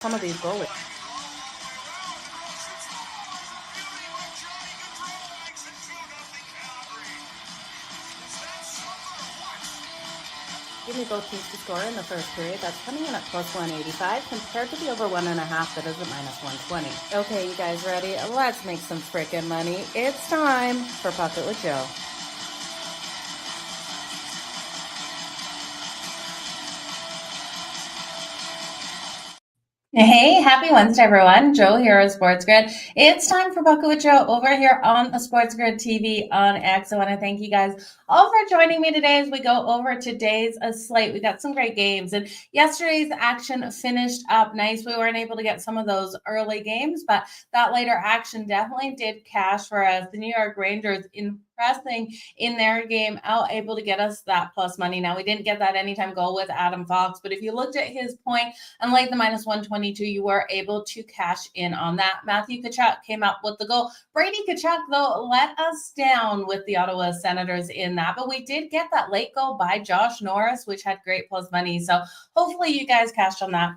some of these goalies. Give me both teams to score in the first period. That's coming in at plus 185 compared to the over 1.5 that is at minus 120. Okay, you guys ready? Let's make some frickin' money. It's time for Pocket with Jo. Hey, happy Wednesday, everyone. Jo here of SportsGrid. It's time for Bucket with Jo over here on the SportsGrid TV on X. I want to thank you guys all for joining me today as we go over today's slate. We got some great games, and yesterday's action finished up nice. We weren't able to get some of those early games, but that later action definitely did cash for us. The New York Rangers impressing in their game out, able to get us that plus money. Now, we didn't get that anytime goal with Adam Fox, but if you looked at his point and like the minus 122, you were able to cash in on that. Matthew Tkachuk came up with the goal. Brady Tkachuk, though, let us down with the Ottawa Senators in that, but we did get that late goal by Josh Norris, which had great plus money. So hopefully you guys cashed on that.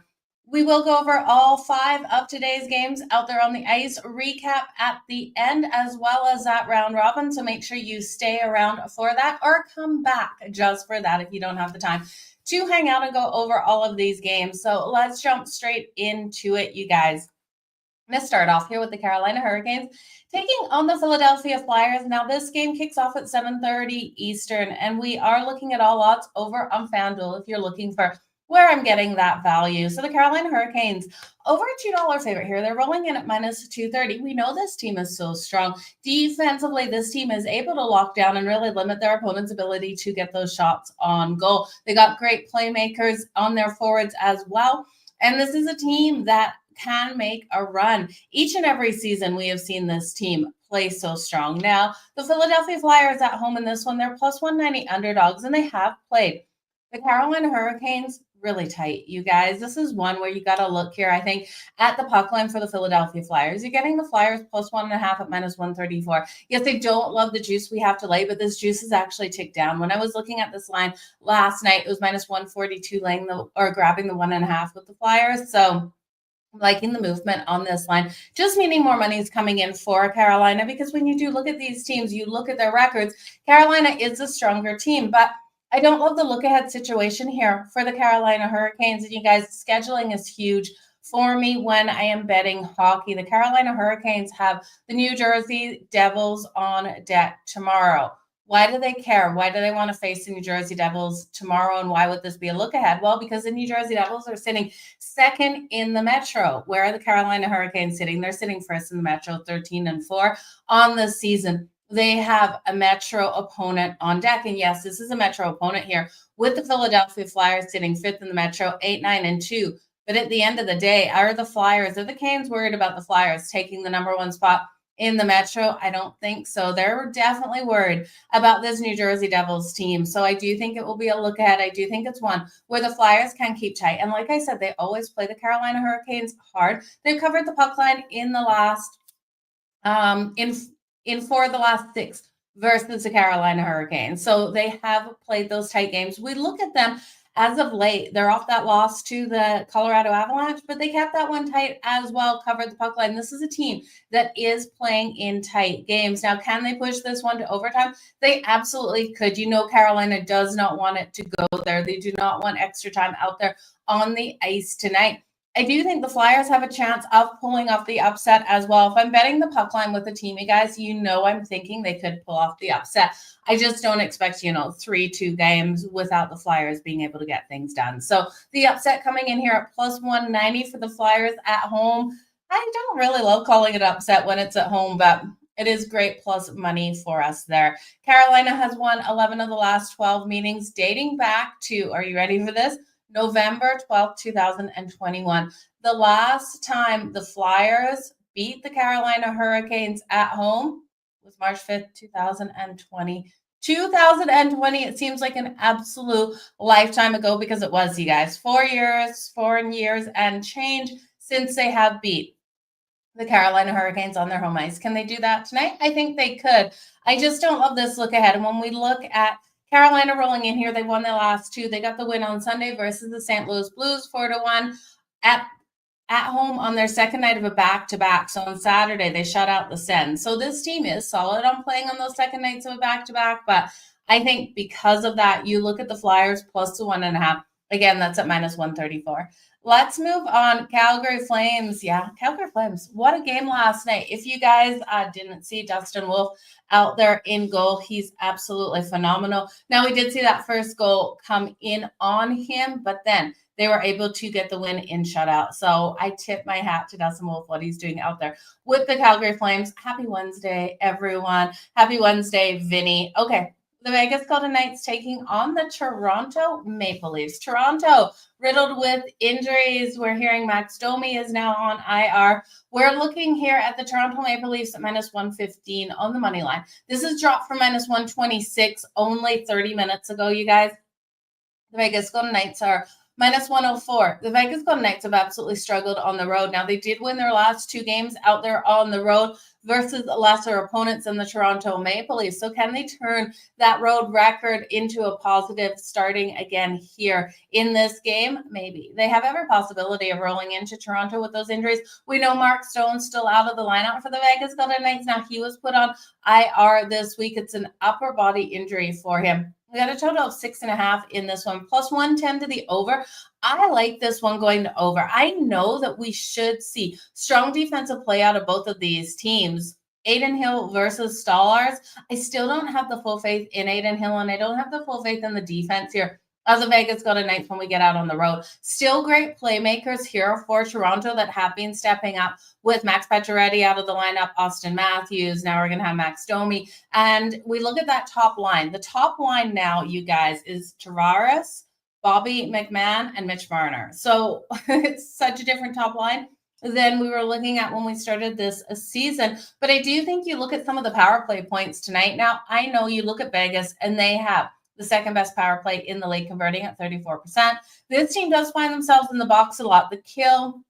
We will go over all 5 of today's games out there on the ice, recap at the end, as well as that round robin. So make sure you stay around for that or come back just for that if you don't have the time to hang out and go over all of these games. So let's jump straight into it, you guys. I'm going to start off here with the Carolina Hurricanes taking on the Philadelphia Flyers. Now, this game kicks off at 7:30 Eastern, and we are looking at all odds over on FanDuel if you're looking for where I'm getting that value. So the Carolina Hurricanes, over a $2 favorite here. They're rolling in at minus 230. We know this team is so strong. Defensively, this team is able to lock down and really limit their opponent's ability to get those shots on goal. They got great playmakers on their forwards as well. And this is a team that can make a run. Each and every season, we have seen this team play so strong. Now, the Philadelphia Flyers at home in this one, they're plus 190 underdogs, and they have played the Carolina Hurricanes really tight, you guys. This is one where you got to look here, I think, at the puck line for the Philadelphia Flyers. You're getting the Flyers plus 1.5 at minus 134. Yes, they don't love the juice we have to lay, but this juice is actually ticked down. When I was looking at this line last night, it was minus 142 laying grabbing the 1.5 with the Flyers. So I'm liking the movement on this line, just meaning more money is coming in for Carolina, because when you do look at these teams, you look at their records, Carolina is a stronger team, but I don't love the look-ahead situation here for the Carolina Hurricanes. And you guys, scheduling is huge for me when I am betting hockey. The Carolina Hurricanes have the New Jersey Devils on deck tomorrow. Why do they care? Why do they want to face the New Jersey Devils tomorrow? And why would this be a look-ahead? Well, because the New Jersey Devils are sitting second in the Metro. Where are the Carolina Hurricanes sitting? They're sitting first in the Metro, 13-4 on the season. They have a Metro opponent on deck. And yes, this is a Metro opponent here with the Philadelphia Flyers sitting fifth in the Metro, 8-9-2. But at the end of the day, are the Flyers, are the Canes worried about the Flyers taking the number 1 spot in the Metro? I don't think so. They're definitely worried about this New Jersey Devils team. So I do think it will be a look ahead. I do think it's one where the Flyers can keep tight. And like I said, they always play the Carolina Hurricanes hard. They've covered the puck line in the last, in 4 of the last 6 versus the Carolina Hurricanes. So they have played those tight games. We look at them as of late. They're off that loss to the Colorado Avalanche, but they kept that one tight as well, covered the puck line. This is a team that is playing in tight games. Now, can they push this one to overtime? They absolutely could. You know, Carolina does not want it to go there. They do not want extra time out there on the ice tonight. I do think the Flyers have a chance of pulling off the upset as well. If I'm betting the puck line with the team, you guys, you know I'm thinking they could pull off the upset. I just don't expect, 3-2 games without the Flyers being able to get things done. So the upset coming in here at plus 190 for the Flyers at home. I don't really love calling it upset when it's at home, but it is great plus money for us there. Carolina has won 11 of the last 12 meetings dating back to, are you ready for this? November 12th, 2021. The last time the Flyers beat the Carolina Hurricanes at home was March 5th, 2020. 2020, it seems like an absolute lifetime ago, because it was, you guys. 4 years and change since they have beat the Carolina Hurricanes on their home ice. Can they do that tonight? I think they could. I just don't love this look ahead. And when we look at Carolina rolling in here, they won their last 2. They got the win on Sunday versus the St. Louis Blues, 4-1. At at home on their second night of a back-to-back. So on Saturday, they shut out the Sens. So this team is solid on playing on those second nights of a back-to-back. But I think because of that, you look at the Flyers plus the 1.5. Again, that's at minus 134. Let's move on. Calgary Flames. Yeah, Calgary Flames. What a game last night. If you guys didn't see Dustin Wolf out there in goal, he's absolutely phenomenal. Now, we did see that first goal come in on him, but then they were able to get the win in shutout. So I tip my hat to Dustin Wolf, what he's doing out there with the Calgary Flames. Happy Wednesday, everyone. Happy Wednesday, Vinny. Okay, the Vegas Golden Knights taking on the Toronto Maple Leafs. Toronto riddled with injuries. We're hearing Max Domi is now on IR. We're looking here at the Toronto Maple Leafs at minus 115 on the money line. This is dropped from minus 126 only 30 minutes ago, you guys. The Vegas Golden Knights are minus 104. The Vegas Golden Knights have absolutely struggled on the road. Now, they did win their last 2 games out there on the road versus lesser opponents in the Toronto Maple Leafs. So can they turn that road record into a positive starting again here in this game? Maybe. They have every possibility of rolling into Toronto with those injuries. We know Mark Stone's still out of the lineup for the Vegas Golden Knights. Now, he was put on IR this week. It's an upper body injury for him. We got a total of 6.5 in this one, plus 110 to the over. I like this one going to over. I know that we should see strong defensive play out of both of these teams. Adin Hill versus Stallars. I still don't have the full faith in Adin Hill, and I don't have the full faith in the defense here as the Vegas Golden Knights when we get out on the road. Still great playmakers here for Toronto that have been stepping up with Max Pacioretty out of the lineup, Austin Matthews. Now we're going to have Max Domi. And we look at that top line. The top line now, you guys, is Tavares, Bobby McMann, and Mitch Marner. So it's such a different top line than we were looking at when we started this season. But I do think you look at some of the power play points tonight. Now, I know you look at Vegas, and they have the second best power play in the league, converting at 34%. This team does find themselves in the box a lot. The kill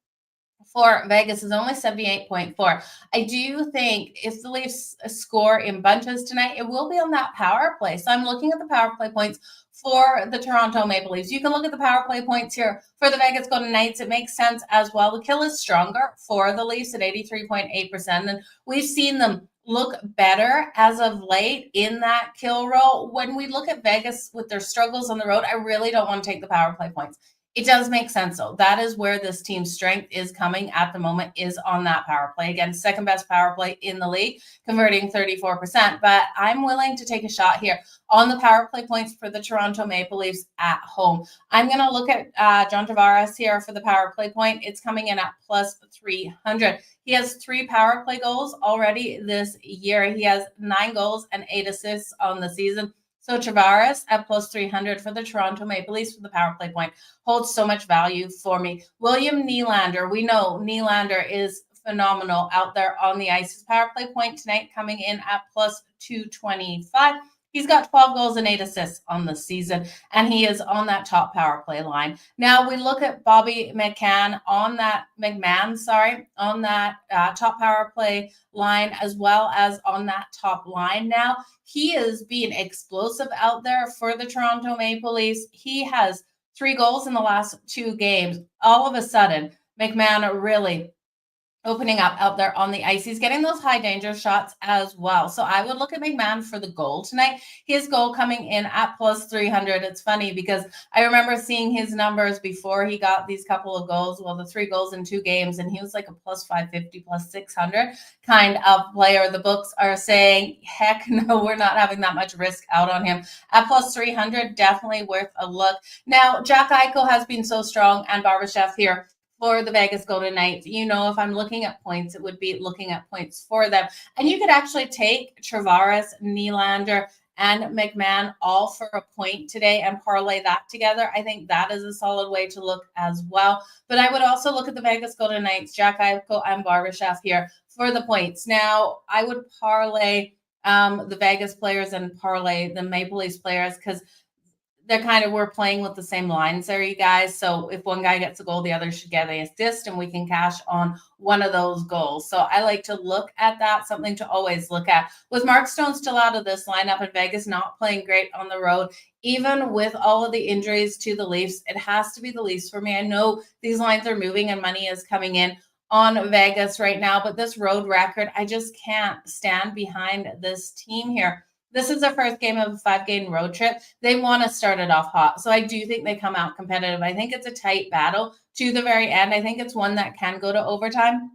for Vegas is only 78.4. I do think if the Leafs score in bunches tonight, it will be on that power play. So I'm looking at the power play points for the Toronto Maple Leafs. You can look at the power play points here for the Vegas Golden Knights. It makes sense as well. The kill is stronger for the Leafs at 83.8%. And we've seen them look better as of late in that kill roll. When we look at Vegas with their struggles on the road, I really don't want to take the power play points. It does make sense, though. That is where this team's strength is coming at the moment, is on that power play. Again, second best power play in the league, converting 34%. But I'm willing to take a shot here on the power play points for the Toronto Maple Leafs at home. I'm going to look at John Tavares here for the power play point. It's coming in at plus 300. He has 3 power play goals already this year. He has 9 goals and 8 assists on the season. So Tavares at plus 300 for the Toronto Maple Leafs for the power play point holds so much value for me. William Nylander, we know Nylander is phenomenal out there on the ice. His power play point tonight coming in at plus 225. He's got 12 goals and 8 assists on the season, and he is on that top power play line. Now we look at Bobby McMann on that top power play line, as well as on that top line. Now he is being explosive out there for the Toronto Maple Leafs. He has 3 goals in the last 2 games. All of a sudden, McMann really opening up out there on the ice. He's getting those high danger shots as well. So I would look at McMann for the goal tonight. His goal coming in at plus 300. It's funny because I remember seeing his numbers before he got these couple of goals. Well, the 3 goals in 2 games, and he was like a plus 550, plus 600 kind of player. The books are saying, heck no, we're not having that much risk out on him. At plus 300, definitely worth a look. Now, Jack Eichel has been so strong, and Barbashev here for the Vegas Golden Knights. You know, if I'm looking at points, it would be looking at points for them. And you could actually take Tavares, Nylander, and McMann all for a point today and parlay that together. I think that is a solid way to look as well. But I would also look at the Vegas Golden Knights, Jack Eichel and Barbashev here for the points. Now, I would parlay the Vegas players and parlay the Maple Leafs players, because we're playing with the same lines there, you guys. So if one guy gets a goal, the other should get an assist, and we can cash on one of those goals. So I like to look at that, something to always look at. With Mark Stone still out of this lineup and Vegas not playing great on the road, even with all of the injuries to the Leafs, it has to be the Leafs for me. I know these lines are moving and money is coming in on Vegas right now, but this road record, I just can't stand behind this team here. This is their first game of a 5-game road trip. They want to start it off hot. So I do think they come out competitive. I think it's a tight battle to the very end. I think it's one that can go to overtime.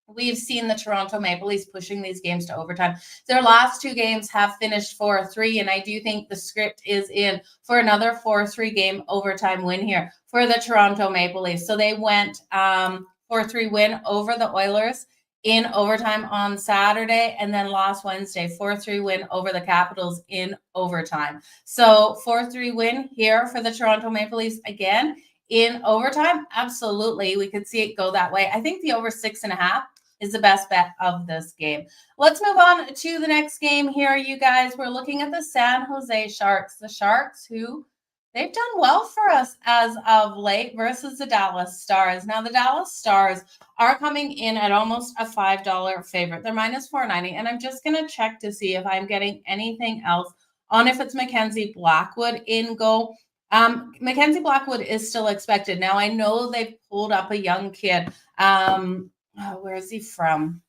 We've seen the Toronto Maple Leafs pushing these games to overtime. Their last 2 games have finished 4-3, and I do think the script is in for another 4-3 game overtime win here for the Toronto Maple Leafs. So they went 4-3 win over the Oilers in overtime on Saturday, and then last Wednesday, 4-3 win over the Capitals in overtime. So 4-3 win here for the Toronto Maple Leafs again in overtime. Absolutely. We could see it go that way. I think the over 6.5 is the best bet of this game. Let's move on to the next game here, you guys. We're looking at the San Jose Sharks. The Sharks, who they've done well for us as of late, versus the Dallas Stars. Now, the Dallas Stars are coming in at almost a $5 favorite. They're minus 490, and I'm just going to check to see if I'm getting anything else on if it's Mackenzie Blackwood in goal. Mackenzie Blackwood is still expected. Now, I know they've pulled up a young kid. Where is he from?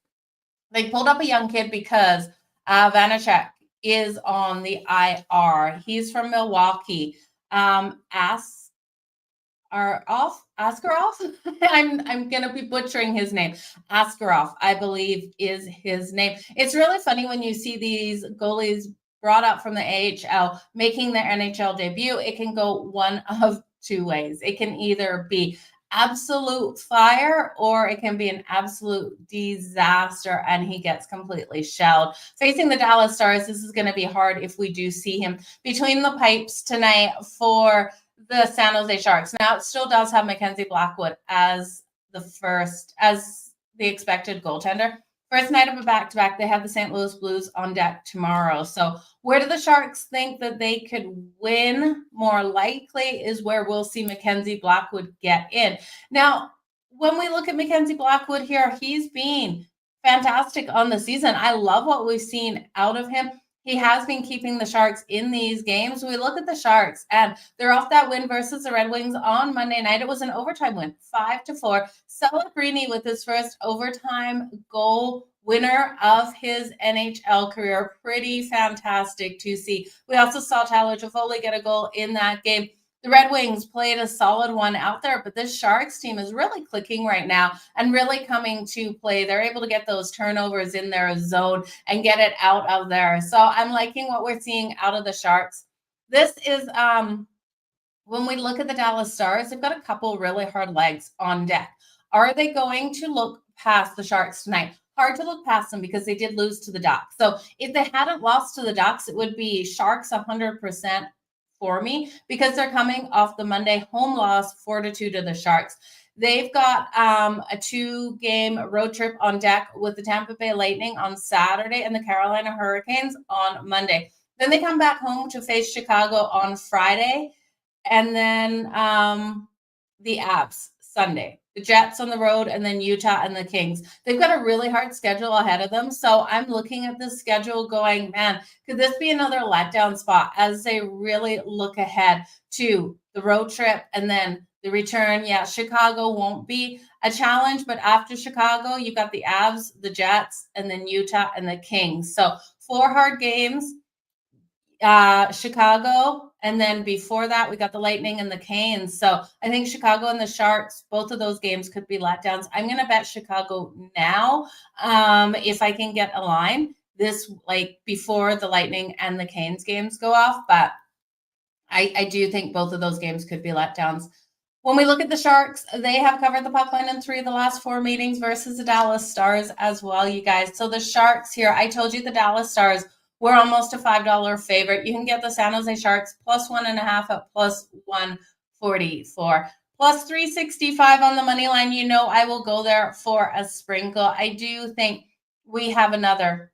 They pulled up a young kid because Vanacek is on the IR. He's from Milwaukee. Askarov. I'm gonna be butchering his name. Askarov, I believe, is his name. It's really funny when you see these goalies brought up from the AHL making their NHL debut. It can go one of 2 ways. It can either be absolute fire, or it can be an absolute disaster and he gets completely shelled. Facing the Dallas Stars, this is going to be hard if we do see him between the pipes tonight for the San Jose Sharks. Now, it still does have Mackenzie Blackwood as the expected goaltender. First night of a back-to-back, they have the St. Louis Blues on deck tomorrow. So where do the Sharks think that they could win? More likely is where we'll see Mackenzie Blackwood get in. Now, when we look at Mackenzie Blackwood here, he's been fantastic on the season. I love what we've seen out of him. He has been keeping the Sharks in these games. We look at the Sharks, and they're off that win versus the Red Wings on Monday night. It was an overtime win, 5-4. Celebrini with his first overtime goal, winner of his NHL career. Pretty fantastic to see. We also saw Tyler Toffoli get a goal in that game. The Red Wings played a solid one out there, but this Sharks team is really clicking right now and really coming to play. They're able to get those turnovers in their zone and get it out of there. So I'm liking what we're seeing out of the Sharks. This is when we look at the Dallas Stars, they've got a couple really hard legs on deck. Are they going to look past the Sharks tonight? Hard to look past them because they did lose to the Ducks. So if they hadn't lost to the Ducks, it would be Sharks 100% for me, because they're coming off the Monday home loss 4-2 to the Sharks. They've got a 2-game road trip on deck with the Tampa Bay Lightning on Saturday and the Carolina Hurricanes on Monday. Then they come back home to face Chicago on Friday, and then the Avs Sunday. The Jets on the road, and then Utah and the Kings. They've got a really hard schedule ahead of them. So I'm looking at the schedule going, man, could this be another letdown spot as they really look ahead to the road trip and then the return? Yeah, Chicago won't be a challenge, but after Chicago, you've got the Avs, the Jets, and then Utah and the Kings. So 4 hard games. Chicago, and then before that we got the Lightning and the Canes. So I think Chicago and the Sharks, both of those games could be letdowns. I'm going to bet Chicago now if I can get a line this, like, before the Lightning and the Canes games go off, but I do think both of those games could be letdowns. When we look at the Sharks, they have covered the puck line in 3 of the last 4 meetings versus the Dallas Stars as well, you guys. So the Sharks here, I told you the Dallas Stars were almost a $5 favorite. You can get the San Jose Sharks plus 1.5 at plus 144. Plus 365 on the money line. You know I will go there for a sprinkle. I do think we have another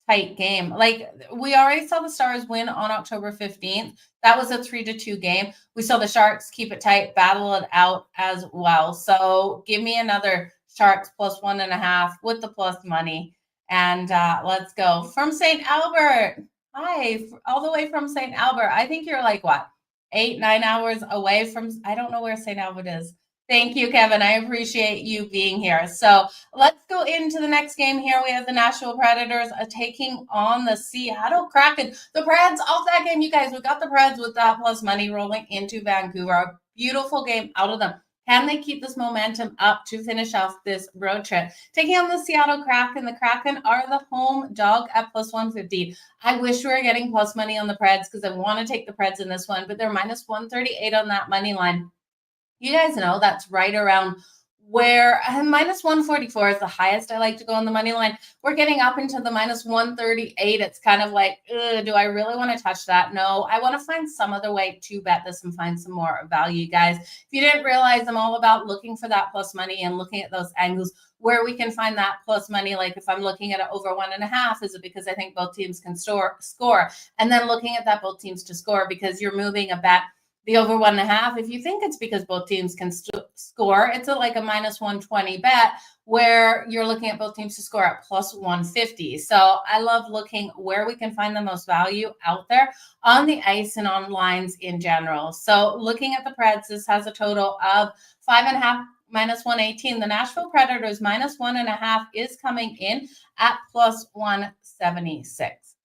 tight game. Like, we already saw the Stars win on October 15th. That was a 3-2 game. We saw the Sharks keep it tight, battle it out as well. So give me another Sharks plus 1.5 with the plus money. And let's go. From St. Albert. Hi, all the way from St. Albert. I think you're like, what, 8-9 hours away from, I don't know where St. Albert is. Thank you, Kevin. I appreciate you being here. So let's go into the next game here. We have the Nashville Predators taking on the Seattle Kraken. The Preds off that game, you guys. We got the Preds with that plus money rolling into Vancouver. A beautiful game out of them. Can they keep this momentum up to finish off this road trip? Taking on the Seattle Kraken. The Kraken are the home dog at plus 150. I wish we were getting plus money on the Preds because I want to take the Preds in this one, but they're minus 138 on that money line. You guys know that's right around where minus 144 is the highest I like to go on the money line. We're getting up into the minus 138. It's kind of like, do I really want to touch that? No, I want to find some other way to bet this and find some more value, guys. If you didn't realize, I'm all about looking for that plus money and looking at those angles where we can find that plus money. Like if I'm looking at it over 1.5, is it because I think both teams can score? And then looking at that both teams to score because you're moving a bet the over 1.5. If you think it's because both teams can score, it's like a minus 120 bet where you're looking at both teams to score at plus 150. So I love looking where we can find the most value out there on the ice and on lines in general. So looking at the Preds, this has a total of 5.5 minus 118. The Nashville Predators minus 1.5 is coming in at plus 176.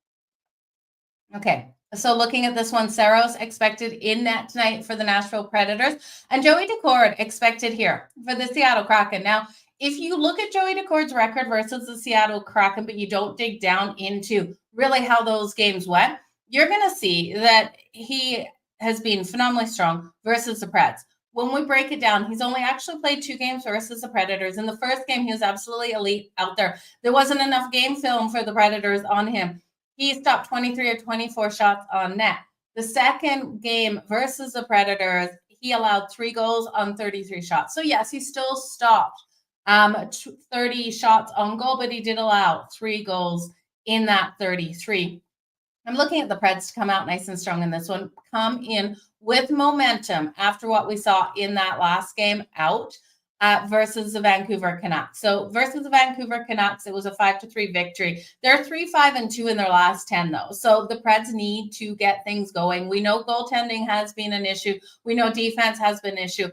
Okay. So looking at this one, Saros expected in net tonight for the Nashville Predators, and Joey Daccord expected here for the Seattle Kraken. Now, if you look at Joey Daccord's record versus the Seattle Kraken, but you don't dig down into really how those games went, you're going to see that he has been phenomenally strong versus the Preds. When we break it down, he's only actually played 2 games versus the Predators. In the first game, he was absolutely elite out there. There wasn't enough game film for the Predators on him. He stopped 23 or 24 shots on net. The second game versus the Predators, he allowed 3 goals on 33 shots. So yes, he still stopped 30 shots on goal, but he did allow 3 goals in that 33. I'm looking at the Preds to come out nice and strong in this one, come in with momentum after what we saw in that last game out. Versus the Vancouver Canucks. So versus the Vancouver Canucks, it was a 5-3 victory. They're 3-5-2 in their last 10, though. So the Preds need to get things going. We know goaltending has been an issue. We know defense has been an issue.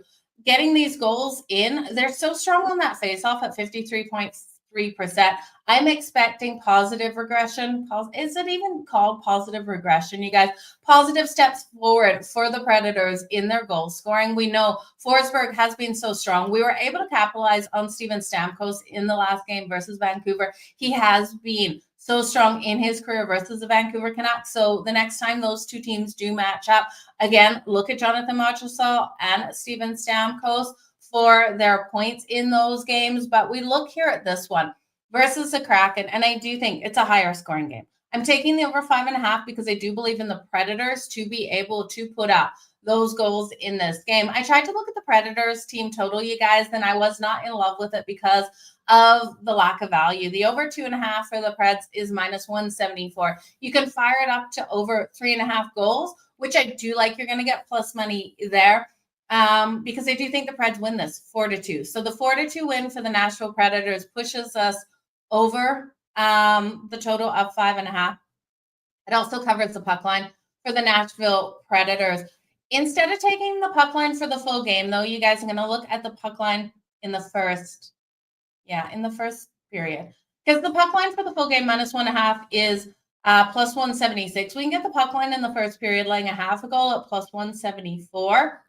Getting these goals in, they're so strong on that faceoff at 53.3%. I'm expecting positive regression. Is it even called positive regression, you guys? Positive steps forward for the Predators in their goal scoring. We know Forsberg has been so strong. We were able to capitalize on Steven Stamkos in the last game versus Vancouver. He has been so strong in his career versus the Vancouver Canucks. So the next time those two teams do match up, again, look at Jonathan Marchessault and Steven Stamkos for their points in those games. But we look here at this one versus the Kraken, and I do think it's a higher scoring game. I'm taking the over 5.5 because I do believe in the Predators to be able to put up those goals in this game. I tried to look at the Predators team total, you guys, and I was not in love with it because of the lack of value. The over 2.5 for the Preds is minus 174. You can fire it up to over 3.5 goals, which I do like. You're going to get plus money there. Because I do think the Preds win this 4-2. So the 4-2 win for the Nashville Predators pushes us over the total of 5.5. It also covers the puck line for the Nashville Predators. Instead of taking the puck line for the full game, though, you guys are going to look at the puck line in the first period. Because the puck line for the full game minus 1.5 is plus 176. We can get the puck line in the first period laying a half a goal at plus 174.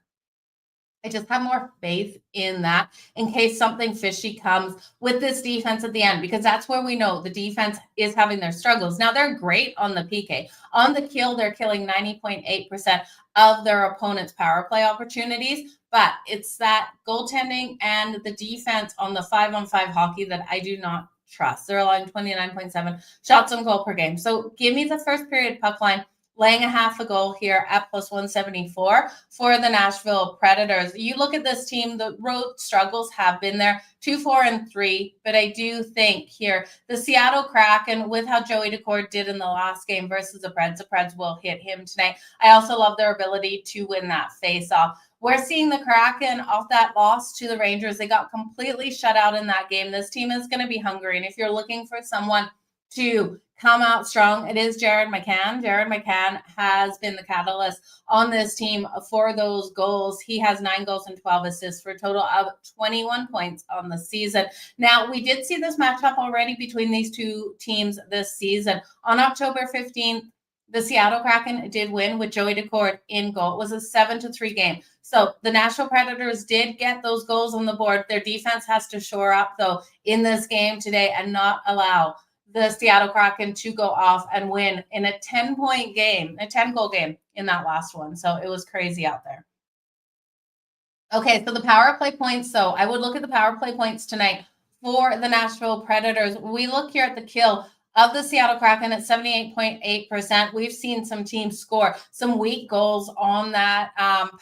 I just have more faith in that in case something fishy comes with this defense at the end, because that's where we know the defense is having their struggles. Now, they're great on the PK. On the kill, they're killing 90.8% of their opponent's power play opportunities, but it's that goaltending and the defense on the 5-on-5 hockey that I do not trust. They're allowing 29.7 shots on goal per game. So give me the first period puck line laying a half a goal here at plus 174 for the Nashville Predators. You look at this team, the road struggles have been there, 2-4-3, but I do think here the Seattle Kraken, with how Joey Daccord did in the last game versus the Preds will hit him tonight. I also love their ability to win that face-off. We're seeing the Kraken off that loss to the Rangers. They got completely shut out in that game. This team is going to be hungry, and if you're looking for someone to come out strong, it is Jared McCann. Jared McCann has been the catalyst on this team for those goals. He has 9 goals and 12 assists for a total of 21 points on the season. Now, we did see this matchup already between these two teams this season. On October 15th, the Seattle Kraken did win with Joey Daccord in goal. It was a 7-3 game. So the Nashville Predators did get those goals on the board. Their defense has to shore up, though, in this game today and not allow the Seattle Kraken to go off and win in a 10-point game, a 10-goal game in that last one. So it was crazy out there. Okay, so the power play points. So I would look at the power play points tonight for the Nashville Predators. We look here at the kill of the Seattle Kraken at 78.8%. We've seen some teams score some weak goals on that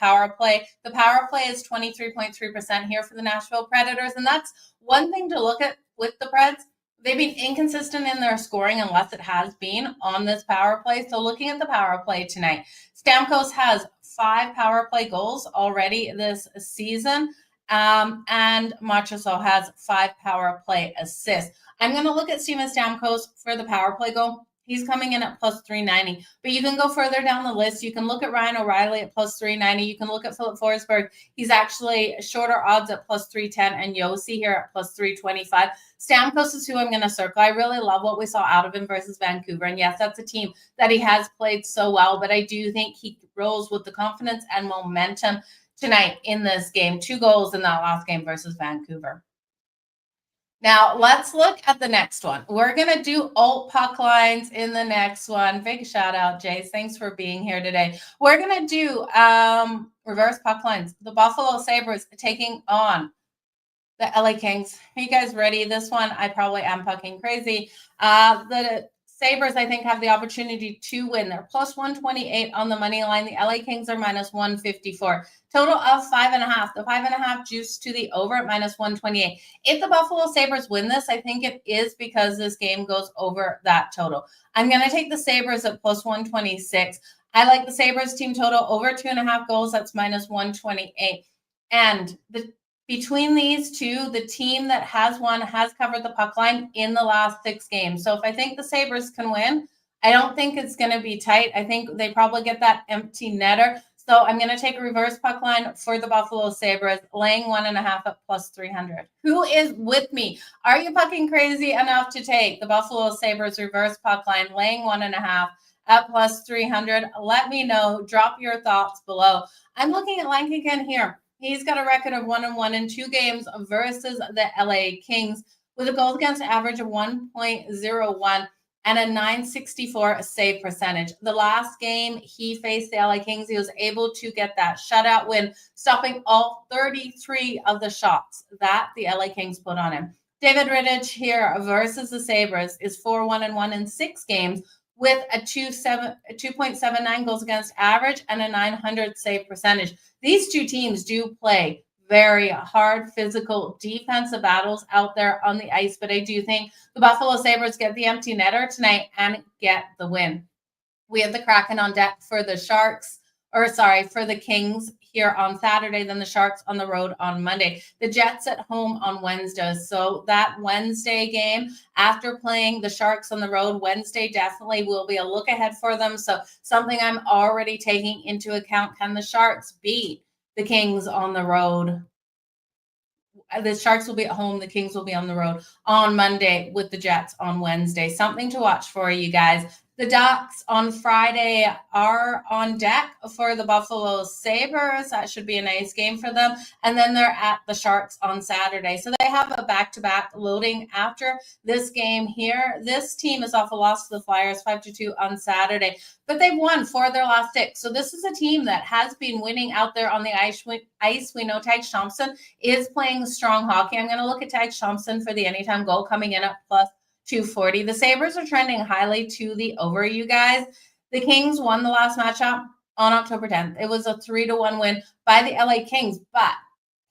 power play. The power play is 23.3% here for the Nashville Predators. And that's one thing to look at with the Preds. They've been inconsistent in their scoring unless it has been on this power play. So looking at the power play tonight, Stamkos has 5 power play goals already this season. And Marchessault has 5 power play assists. I'm going to look at Steven Stamkos for the power play goal. He's coming in at plus 390. But you can go further down the list. You can look at Ryan O'Reilly at plus 390. You can look at Philip Forsberg. He's actually shorter odds at plus 310. And Yossi here at plus 325. Stamkos is who I'm going to circle. I really love what we saw out of him versus Vancouver. And yes, that's a team that he has played so well. But I do think he rolls with the confidence and momentum tonight in this game. 2 goals in that last game versus Vancouver. Now, let's look at the next one. We're going to do alt puck lines in the next one. Big shout out, Jace. Thanks for being here today. We're going to do reverse puck lines. The Buffalo Sabres taking on the LA Kings. Are you guys ready? This one, I probably am pucking crazy. The Sabres, I think, have the opportunity to win. They're plus 128 on the money line. The LA Kings are minus 154. Total of 5.5. The 5.5 juice to the over at minus 128. If the Buffalo Sabres win this, I think it is because this game goes over that total. I'm going to take the Sabres at plus 126. I like the Sabres team total over 2.5 goals. That's minus 128. And between these two, the team that has won has covered the puck line in the last 6 games. So if I think the Sabres can win, I don't think it's going to be tight. I think they probably get that empty netter. So I'm going to take a reverse puck line for the Buffalo Sabres, laying 1.5 at plus 300. Who is with me? Are you pucking crazy enough to take the Buffalo Sabres reverse puck line, laying 1.5 at plus 300? Let me know. Drop your thoughts below. I'm looking at Lankigan here. He's got a record of 1-1 in 2 games versus the LA Kings with a goals against average of 1.01 and a 964 save percentage. The last game he faced the LA Kings, he was able to get that shutout win, stopping all 33 of the shots that the LA Kings put on him. David Rittich here versus the Sabres is 4-1-1 in 6 games with a 2.79 goals against average and a 900 save percentage. These two teams do play very hard physical defensive battles out there on the ice, but I do think the Buffalo Sabres get the empty netter tonight and get the win. We have the Kraken on deck for the for the Kings here on Saturday, then the Sharks on the road on Monday. The Jets at home on Wednesday. So that Wednesday game, after playing the Sharks on the road, Wednesday definitely will be a look ahead for them. So something I'm already taking into account, can the Sharks beat the Kings on the road? The Sharks will be at home. The Kings will be on the road on Monday with the Jets on Wednesday. Something to watch for you guys. The Ducks on Friday are on deck for the Buffalo Sabres. That should be a nice game for them. And then they're at the Sharks on Saturday. So they have a back-to-back loading after this game here. This team is off a loss to the Flyers 5-2 on Saturday, but they've won 4 of their last 6. So this is a team that has been winning out there on the ice. We know Tage Thompson is playing strong hockey. I'm going to look at Tage Thompson for the anytime goal coming in at plus 240. The Sabres are trending highly to the over, you guys. The Kings won the last matchup on October 10th. It was a 3-1 win by the LA Kings. But,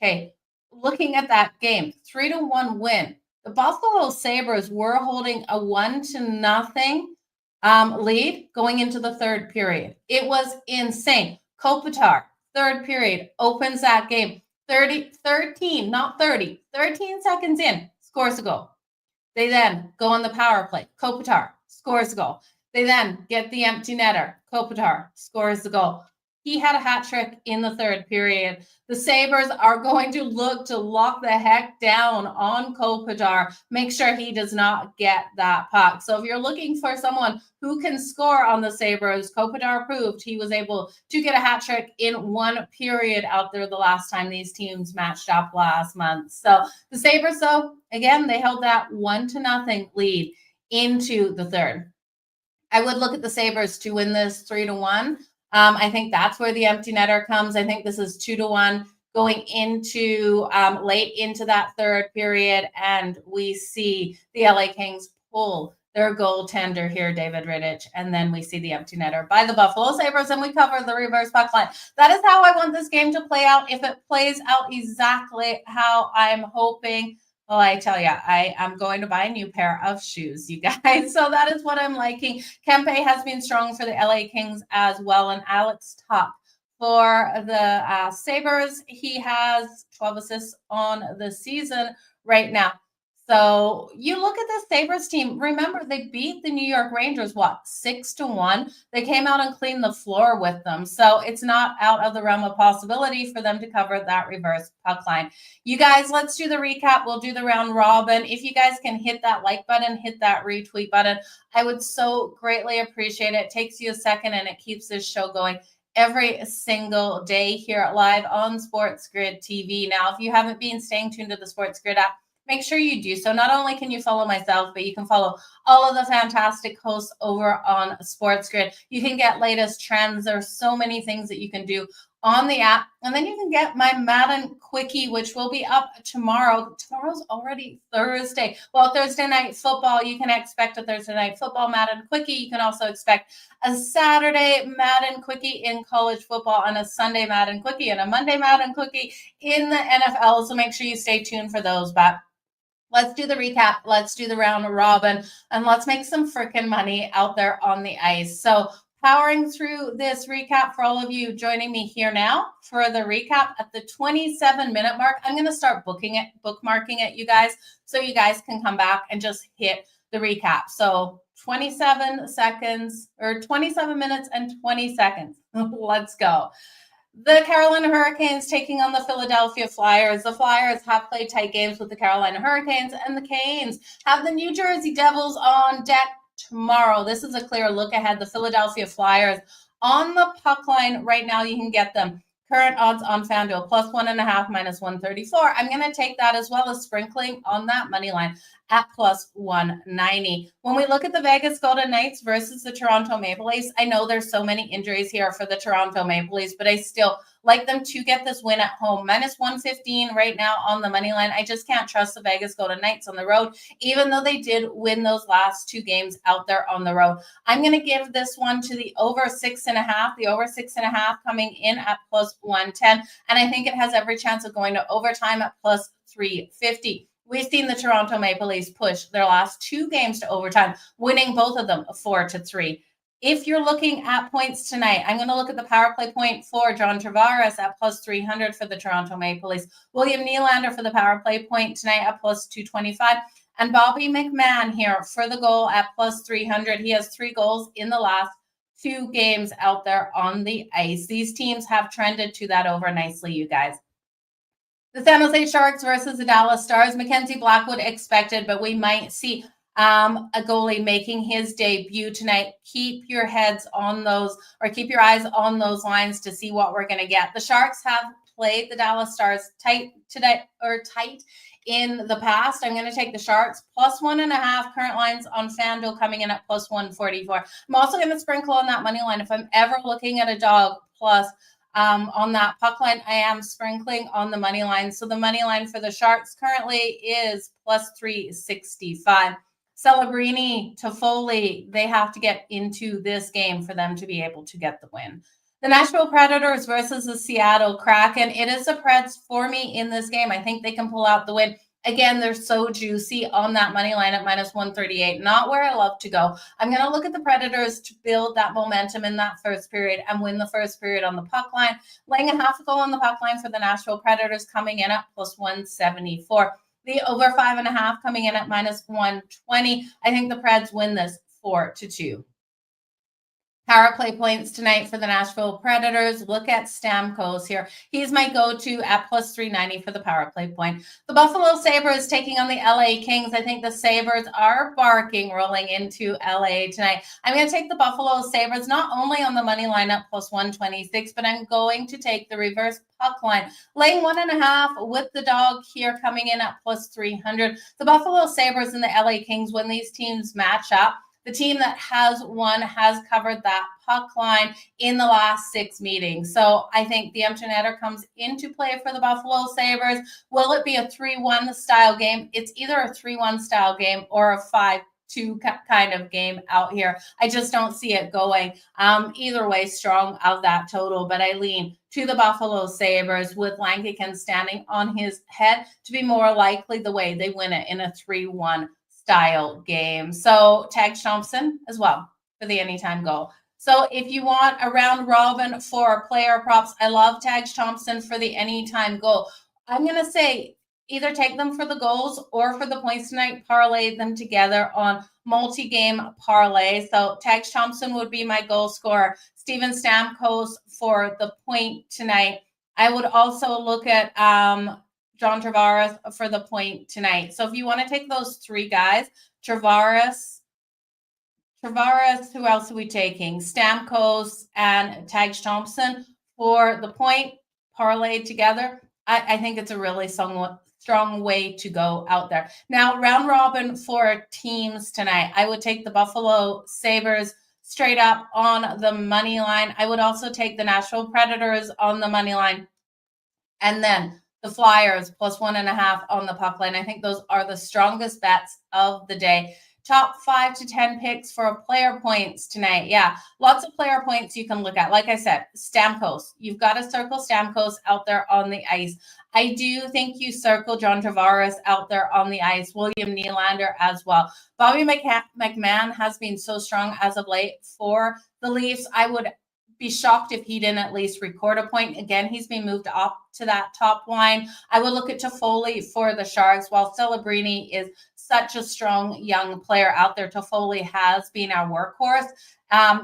okay, looking at that game, 3-1 win. The Buffalo Sabres were holding a 1-0 lead going into the third period. It was insane. Kopitar, third period, opens that game. 13 seconds in, scores a goal. They then go on the power play. Kopitar scores a goal. They then get the empty netter. Kopitar scores the goal. He had a hat trick in the third period. The Sabres are going to look to lock the heck down on Kopitar. Make sure he does not get that puck. So if you're looking for someone who can score on the Sabres, Kopitar proved he was able to get a hat trick in one period out there the last time these teams matched up last month. So the Sabres, though, again, they held that 1-0 lead into the third. I would look at the Sabres to win this 3-1. I think that's where the empty netter comes. I think this is 2-1 going into late into that third period, and we see the LA Kings pull their goaltender here, David Rittich, and then we see the empty netter by the Buffalo Sabres, and we cover the reverse puck line. That is how I want this game to play out. If it plays out exactly how I'm hoping, well, I tell you, I am going to buy a new pair of shoes, you guys. So that is what I'm liking. Kempe has been strong for the LA Kings as well. And Alex Tuch for the Sabres, he has 12 assists on the season right now. So you look at the Sabres team. Remember, they beat the New York Rangers, 6-1? They came out and cleaned the floor with them. So it's not out of the realm of possibility for them to cover that reverse puck line. You guys, let's do the recap. We'll do the round robin. If you guys can hit that like button, hit that retweet button, I would so greatly appreciate it. It takes you a second and it keeps this show going every single day here live on SportsGrid TV. Now, if you haven't been staying tuned to the SportsGrid app, make sure you do so. Not only can you follow myself, but you can follow all of the fantastic hosts over on SportsGrid. You can get latest trends. There's so many things that you can do on the app. And then you can get my Madden Quickie, which will be up tomorrow. Tomorrow's already Thursday. Well, Thursday night football, you can expect a Thursday night football Madden Quickie. You can also expect a Saturday Madden Quickie in college football and a Sunday Madden Quickie and a Monday Madden Quickie in the NFL. So make sure you stay tuned for those. But let's do the recap. Let's do the round robin, and let's make some freaking money out there on the ice. So powering through this recap for all of you joining me here now for the recap at the 27-minute mark. I'm going to start bookmarking it, you guys, so you guys can come back and just hit the recap. So 27 seconds or 27 minutes and 20 seconds. Let's go. The Carolina Hurricanes taking on the Philadelphia Flyers. The Flyers have played tight games with the Carolina Hurricanes, and the Canes have the New Jersey Devils on deck tomorrow. This is a clear look ahead. The Philadelphia Flyers on the puck line right now. You can get them. Current odds on FanDuel, +1.5, -134. I'm going to take that as well as sprinkling on that money line at +190. When we look at the Vegas Golden Knights versus the Toronto Maple Leafs, I know there's so many injuries here for the Toronto Maple Leafs, but I still like them to get this win at home. -115 right now on the money line. I just can't trust the Vegas Golden Knights on the road, even though they did win those last two games out there on the road. I'm going to give this one to the over 6.5. The over 6.5 coming in at +110. And I think it has every chance of going to overtime at +350. We've seen the Toronto Maple Leafs push their last two games to overtime, winning both of them 4-3. If you're looking at points tonight, I'm going to look at the power play point for John Tavares at +300 for the Toronto Maple Leafs. William Nylander for the power play point tonight at +225. And Bobby McMahon here for the goal at +300. He has 3 goals in the last 2 games out there on the ice. These teams have trended to that over nicely, you guys. The San Jose Sharks versus the Dallas Stars. Mackenzie Blackwood expected, but we might see a goalie making his debut tonight. Keep your heads on those, or keep your eyes on those lines to see what we're going to get. The Sharks have played the Dallas Stars tight in the past. I'm going to take the Sharks +1.5. Current lines on FanDuel coming in at +144. I'm also going to sprinkle on that money line. If I'm ever looking at a dog plus on that puck line, I am sprinkling on the money line. So the money line for the Sharks currently is +365. Celebrini, Toffoli, they have to get into this game for them to be able to get the win. The Nashville Predators versus the Seattle Kraken. It is the Preds for me in this game. I think they can pull out the win. Again, they're so juicy on that money line at minus 138. Not where I love to go. I'm going to look at the Predators to build that momentum in that first period and win the first period on the puck line. Laying a half a goal on the puck line for the Nashville Predators coming in at plus 174. The over 5.5 coming in at minus 120. I think the Preds win this 4-2. Power play points tonight for the Nashville Predators. Look at Stamkos here. He's my go-to at plus 390 for the power play point. The Buffalo Sabres taking on the LA Kings. I think the Sabres are barking rolling into LA tonight. I'm going to take the Buffalo Sabres not only on the money line at plus 126, but I'm going to take the reverse puck line. Laying 1.5 with the dog here coming in at plus 300. The Buffalo Sabres and the LA Kings, when these teams match up, the team that has won has covered that puck line in the last 6 meetings. So I think the empty netter comes into play for the Buffalo Sabres. Will it be a 3-1 style game? It's either a 3-1 style game or a 5-2 kind of game out here. I just don't see it going either way strong of that total, but I lean to the Buffalo Sabres with Lankikin standing on his head to be more likely the way they win it in a 3-1 style game. So Tage Thompson as well for the anytime goal. So if you want a round robin for player props, I love Tage Thompson for the anytime goal. I'm going to say either take them for the goals or for the points tonight, parlay them together on multi-game parlay. So Tage Thompson would be my goal scorer. Steven Stamkos for the point tonight. I would also look at John Tavares for the point tonight. So if you want to take those 3 guys, Tavares, who else are we taking? Stamkos and Tage Thompson for the point parlay together. I think it's a really strong way to go out there. Now, round robin for teams tonight. I would take the Buffalo Sabres straight up on the money line. I would also take the Nashville Predators on the money line. And then the Flyers plus 1.5 on the puck line. I think those are the strongest bets of the day. Top 5 to 10 picks for player points tonight. Yeah, lots of player points you can look at. Like I said, Stamkos. You've got to circle Stamkos out there on the ice. I do think you circle John Tavares out there on the ice. William Nylander as well. Bobby McMahon has been so strong as of late for the Leafs. I would be shocked if he didn't at least record a point. Again, he's been moved up to that top line. I would look at Toffoli for the Sharks, while Celebrini is such a strong young player out there. Toffoli has been our workhorse.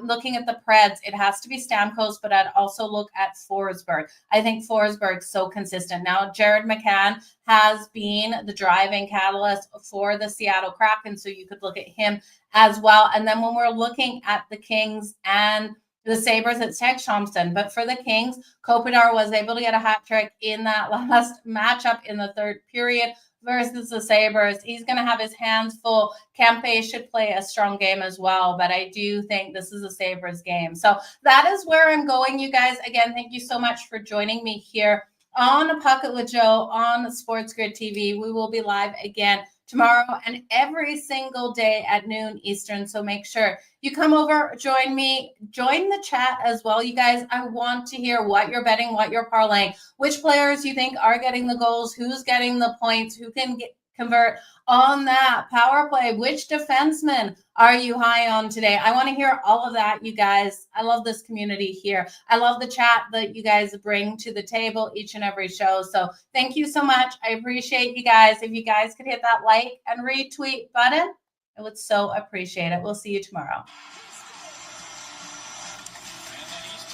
Looking at the Preds, it has to be Stamkos, but I'd also look at Forsberg. I think Forsberg's so consistent. Now, Jared McCann has been the driving catalyst for the Seattle Kraken, so you could look at him as well. And then when we're looking at the Kings and the Sabres, it's Tage Thompson. But for the Kings, Kopitar was able to get a hat trick in that last matchup in the third period versus the Sabres. He's going to have his hands full. Kempe should play a strong game as well, but I do think this is a Sabres game. So that is where I'm going, you guys. Again, thank you so much for joining me here on Pocket with Joe on SportsGrid TV. We will be live again tomorrow and every single day at noon Eastern. So make sure you come over, join me, join the chat as well. You guys, I want to hear what you're betting, what you're parlaying, which players you think are getting the goals, who's getting the points, who can convert on that power play, which defenseman are you high on today? I want to hear all of that, you guys. I love this community here. I love the chat that you guys bring to the table each and every show. So thank you so much. I appreciate you guys. If you guys could hit that like and retweet button, I would so appreciate it. We'll see you tomorrow.